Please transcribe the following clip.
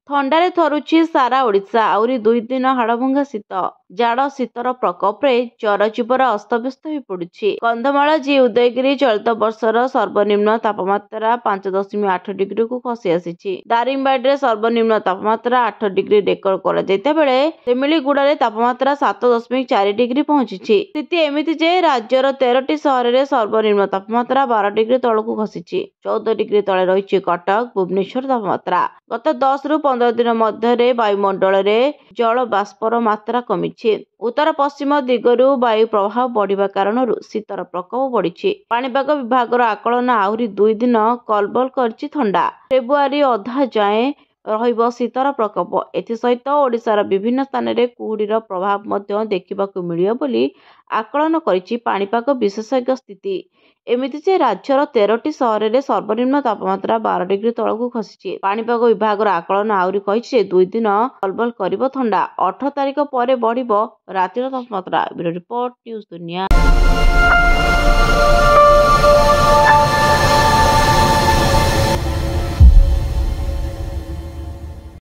ଥଣ୍ଡାରେ ଥରୁଛି ସାରା ଓଡ଼ିଶା। ଆହୁରି 2 ଦିନ ହାଡ଼ଭଙ୍ଗା ଶୀତ। ଜାଡ଼ ଶୀତର ପ୍ରକୋପରେ ଜନଜୀବନ ଅସ୍ତବ୍ୟସ୍ତ ହୋଇପଡ଼ୁଛି। କନ୍ଧମାଳ ଜି ଉଦୟଗିରି ଚଳିତ ବର୍ଷର ସର୍ବନିମ୍ନ ତାପମାତ୍ରା 5.8 ଡିଗ୍ରୀକୁ ଖସି ଆସିଛି। ଦାରିଙ୍ଗବାଡ଼ିରେ ସର୍ବନିମ୍ନ ତାପମାତ୍ରା 8 ଡିଗ୍ରୀ ରେକର୍ଡ କରାଯାଇଥିବା ବେଳେ ସେମିଳିଗୁଡ଼ାରେ ତାପମାତ୍ରା 7.4 ଡିଗ୍ରୀ ପହଞ୍ଚିଛି। ସ୍ଥିତି ଏମିତି ଯେ ରାଜ୍ୟର 13ଟି ସହରରେ ସର୍ବନିମ୍ନ ତାପମାତ୍ରା 12 ଡିଗ୍ରୀ ତଳକୁ ଖସିଛି। 14 ଡିଗ୍ରୀ ତଳେ ରହିଛି କଟକ, ଭୁବନେଶ୍ୱର ତାପମାତ୍ରା। ଗତ 10 ରୁ 15 ଦିନ ମଧ୍ୟରେ ବାୟୁମଣ୍ଡଳରେ ଜଳବାଷ୍ପର ମାତ୍ରା କମିଛି। ଉତ୍ତର ପଶ୍ଚିମ ଦିଗରୁ ବାୟୁ ପ୍ରବାହ ବଢ଼ିବା କାରଣରୁ ଶୀତର ପ୍ରକୋପ ବଢ଼ିଛି। ପାଣିପାଗ ବିଭାଗର ଆକଳନ ଆହୁରି 2 ଦିନ କଲବଲ କରିଛି ଥଣ୍ଡା। ଫେବୃଆରୀ ଅଧା ଯାଏଁ ରହିବ ଶୀତର ପ୍ରକୋପ। ଏଥିସହିତ ଓଡ଼ିଶାର ବିଭିନ୍ନ ସ୍ଥାନରେ କୁହୁଡ଼ିର ପ୍ରଭାବ ମଧ୍ୟ ଦେଖିବାକୁ ମିଳିବ ବୋଲି ଆକଳନ କରିଛି ପାଣିପାଗ ବିଶେଷଜ୍ଞ। ସ୍ଥିତି ଏମିତି ଯେ ରାଜ୍ୟର 13ଟି ସହରରେ ସର୍ବନିମ୍ନ ତାପମାତ୍ରା 12 ଡିଗ୍ରୀ ତଳକୁ ଖସିଛି। ପାଣିପାଗ ବିଭାଗର ଆକଳନ ଆହୁରି କହିଛି ଯେ 2 ଦିନ କଲବଲ କରିବ ଥଣ୍ଡା। 18 ତାରିଖ ପରେ ବଢ଼ିବ ରାତିର ତାପମାତ୍ରା। ବ୍ୟୁରୋ ରିପୋର୍ଟ, ନ୍ୟୁଜ୍ ଦୁନିଆ।